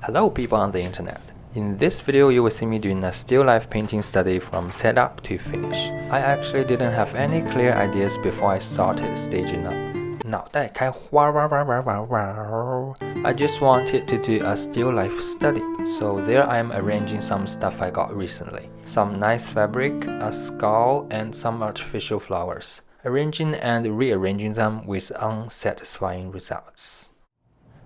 Hello people on the internet. In this video you will see me doing a still life painting study from setup to finish. I actually didn't have any clear ideas before I started staging up. 脑袋开花哇哇哇哇哇 I just wanted to do a still life study. So there I am arranging some stuff I got recently. Some nice fabric, a skull, and some artificial flowers. Arranging and rearranging them with unsatisfying results.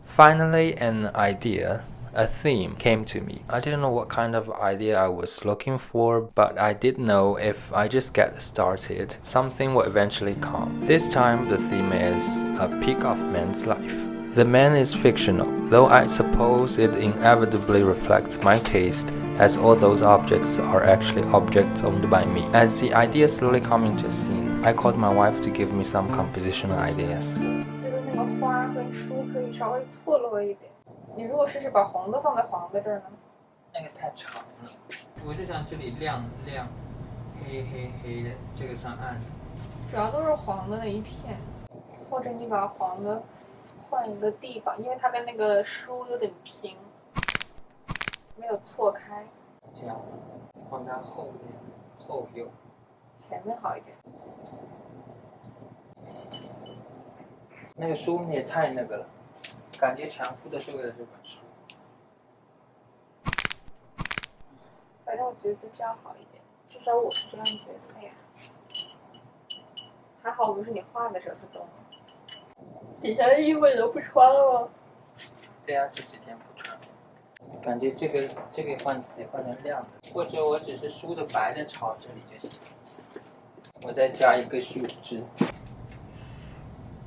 Finally, an idea, a theme came to me. I didn't know what kind of idea I was looking for, but I did know if I just get started, something will eventually come. This time the theme is a peak of man's life. The man is fictional, though I suppose it inevitably reflects my taste, as all those objects are actually objects owned by me. As the idea slowly come into scene, I called my wife to give me some compositional ideas. 这个花和书可以稍微错落一点。你如果试试把红的放在黄的这儿呢？那个太长了，我就想这里亮亮，黑黑黑的，这个上暗。主要都是黄的那一片，或者你把黄的换一个地方，因为它跟那个书有点平，没有错开。这样放在后面，后右。前面好一点。那个书也太那个了，感觉强迫的是为了这本书。反正我觉得这样好一点，至少我是这样觉得。哎呀，还好不是你画的时候是中了。底下的衣服你都不穿了吗？对呀，这几天不穿。感觉这个得换成亮的，或者我只是书的白的朝这里就行。我再加一个树枝。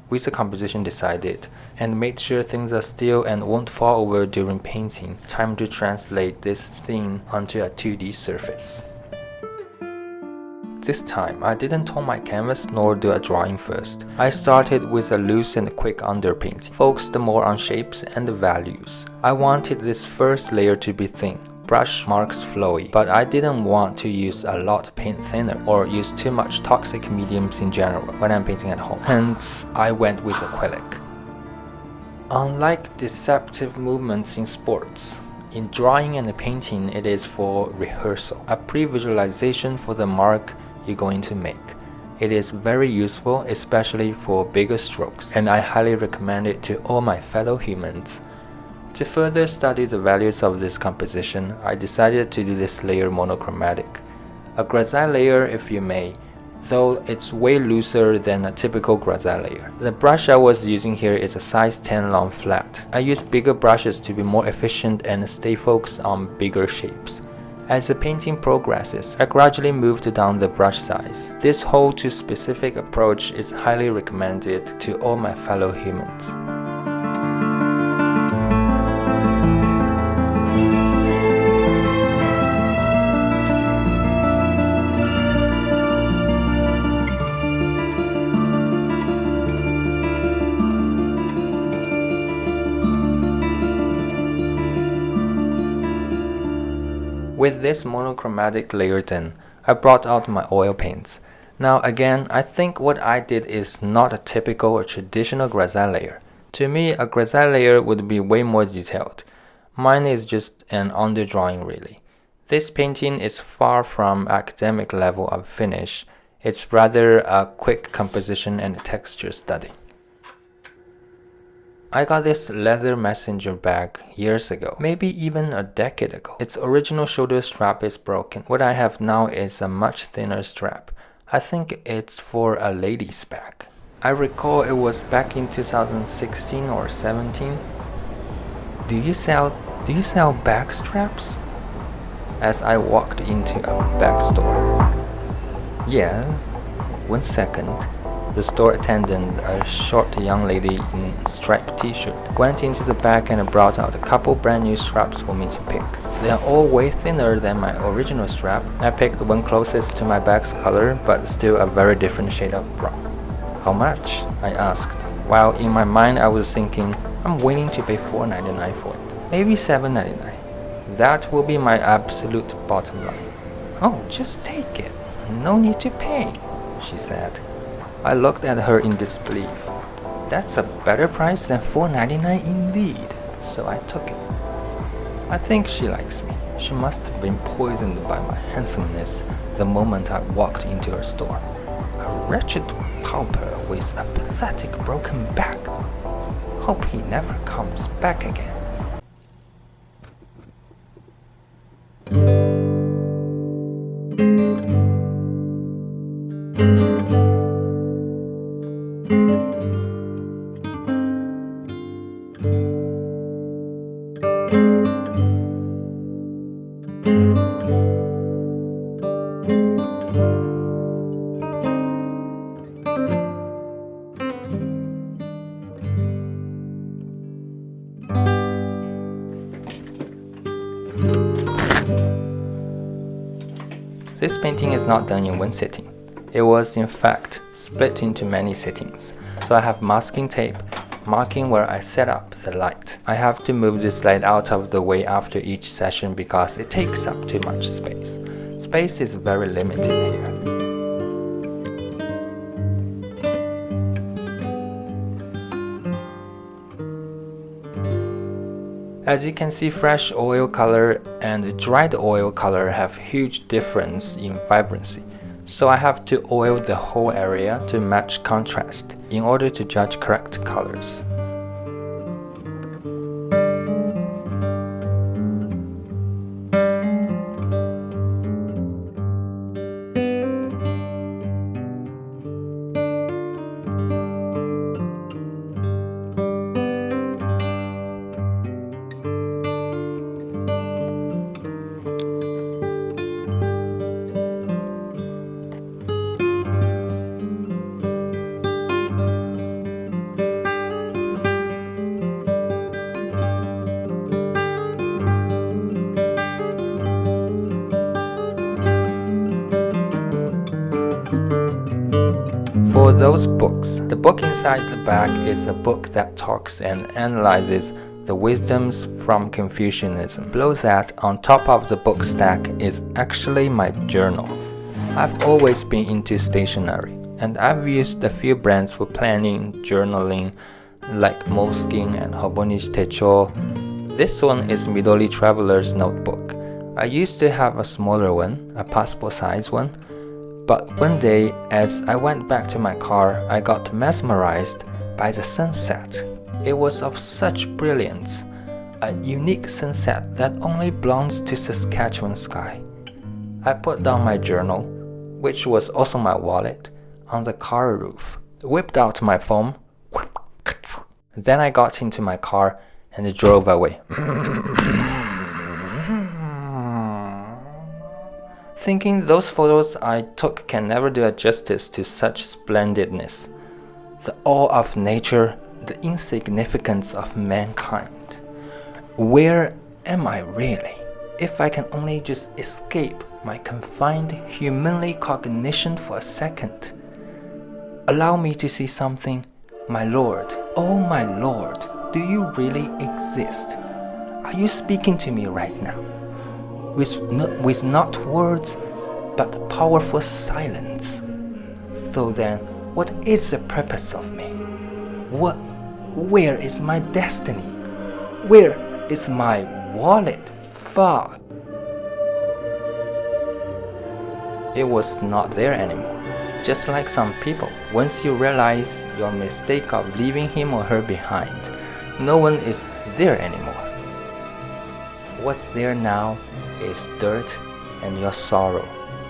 With the composition decided, and made sure things are still and won't fall over during painting, time to translate this theme onto a 2D surface. This time, I didn't tone my canvas nor do a drawing first. I started with a loose and quick underpainting, focused more on shapes and values. I wanted this first layer to be thin, brush marks flowy, but I didn't want to use a lot of paint thinner or use too much toxic mediums in general when I'm painting at home. Hence, I went with acrylic. Unlike deceptive movements in sports, in drawing and painting it is for rehearsal, a pre-visualization for the mark you're going to make. It is very useful, especially for bigger strokes, and I highly recommend it to all my fellow humans. To further study the values of this composition, I decided to do this layer monochromatic. A grisaille layer if you may, though it's way looser than a typical grisaille layer. The brush I was using here is a size 10 long flat. I use bigger brushes to be more efficient and stay focused on bigger shapes. As the painting progresses, I gradually moved down the brush size. This whole to specific approach is highly recommended to all my fellow humans. With this monochromatic layer done, I brought out my oil paints. Now again, I think what I did is not a typical or traditional grisaille layer. To me, a grisaille layer would be way more detailed. Mine is just an underdrawing really. This painting is far from academic level of finish. It's rather a quick composition and texture study. I got this leather messenger bag years ago, maybe even a decade ago. Its original shoulder strap is broken. What I have now is a much thinner strap. I think it's for a lady's bag. I recall it was back in 2016 or 17. Do you sell bag straps? As I walked into a bag store. Yeah, 1 second. The store attendant, a short young lady in a striped t-shirt, went into the bag and brought out a couple brand new straps for me to pick. They are all way thinner than my original strap. I picked the one closest to my bag's color, but still a very different shade of brown. How much? I asked, while in my mind I was thinking, I'm willing to pay $4.99 for it. Maybe $7.99. That will be my absolute bottom line. Oh, just take it. No need to pay, she said. I looked at her in disbelief. That's a better price than $4.99 indeed, so I took it. I think she likes me. She must have been poisoned by my handsomeness the moment I walked into her store. A wretched pauper with a pathetic broken back. Hope he never comes back again. This painting is not done in one sitting. It was in fact split into many sittings. So I have masking tape marking where I set up the light. I have to move this light out of the way after each session because it takes up too much space. Space is very limited here. As you can see, fresh oil color and dried oil color have huge difference in vibrancy. So I have to oil the whole area to match contrast in order to judge correct colors. For those books, the book inside the bag is a book that talks and analyzes the wisdoms from Confucianism. Below that, on top of the book stack, is actually my journal. I've always been into stationery, and I've used a few brands for planning, journaling, like Moleskine and Hobonichi Techo. This one is Midori Traveler's Notebook. I used to have a smaller one, a passport size one. But one day, as I went back to my car, I got mesmerized by the sunset. It was of such brilliance, a unique sunset that only belongs to Saskatchewan sky. I put down my journal, which was also my wallet, on the car roof, whipped out my phone, then I got into my car and drove away. Thinking those photos I took can never do justice to such splendidness. The awe of nature, the insignificance of mankind. Where am I really? If I can only just escape my confined humanly cognition for a second. Allow me to see something, my Lord. Oh my Lord, do you really exist? Are you speaking to me right now? With not words, but powerful silence. So then, what is the purpose of me? Where is my destiny? Where is my wallet? Fuck. It was not there anymore. Just like some people, once you realize your mistake of leaving him or her behind, no one is there anymore. What's there now is dirt and your sorrow,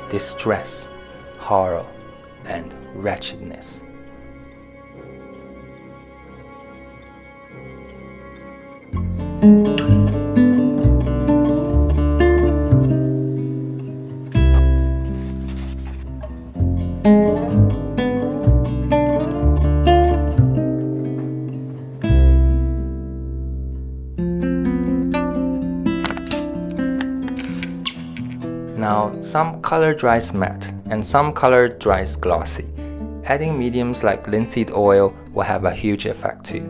distress, horror, and wretchedness. Now, some color dries matte and some color dries glossy. Adding mediums like linseed oil will have a huge effect too.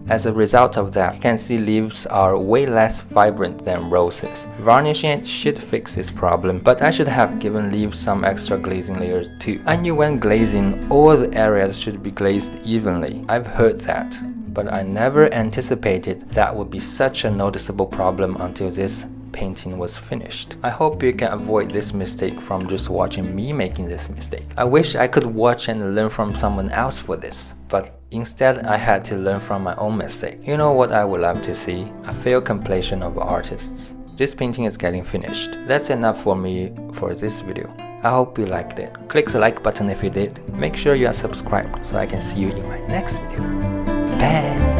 As a result of that, you can see leaves are way less vibrant than roses. Varnishing should fix this problem, but I should have given leaves some extra glazing layers too. I knew when glazing, all the areas should be glazed evenly. I've heard that. but I never anticipated that would be such a noticeable problem until this painting was finished. I hope you can avoid this mistake from just watching me making this mistake. I wish I could watch and learn from someone else for this, but instead I had to learn from my own mistake. You know what I would love to see? A fair compilation of artists. This painting is getting finished. That's enough for me for this video. I hope you liked it. Click the like button if you did. Make sure you are subscribed so I can see you in my next video. Bye!